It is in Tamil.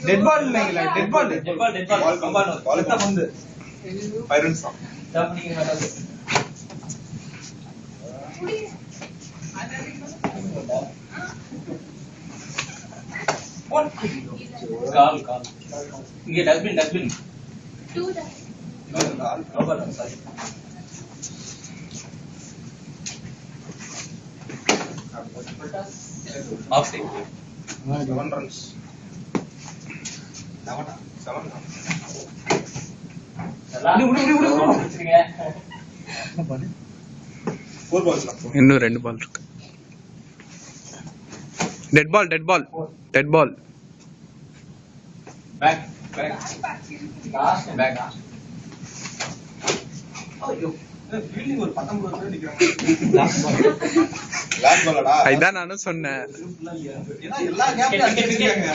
डेड बॉल இல்லைங்களா डेड बॉल கம்பான் கொலத்த வந்து பைரன்ஸ் ஜாப்பனீஸ் மாட்டாது கால் இங்க dustbin 2 call over sorry of से 7 runs 7 உடுங்க என்ன பண்ணு 4 balls இன்னும் 2 பால் இருக்கு dead ball back last back ஐயோ ஃபீல்டிங் ஒரு 19 பேர் நிக்கறாங்க லாஸ்ட் பால்டா இதான் நானும் சொன்னேன் ஏன்னா எல்லா கேப்ல அடிச்சிருக்காங்க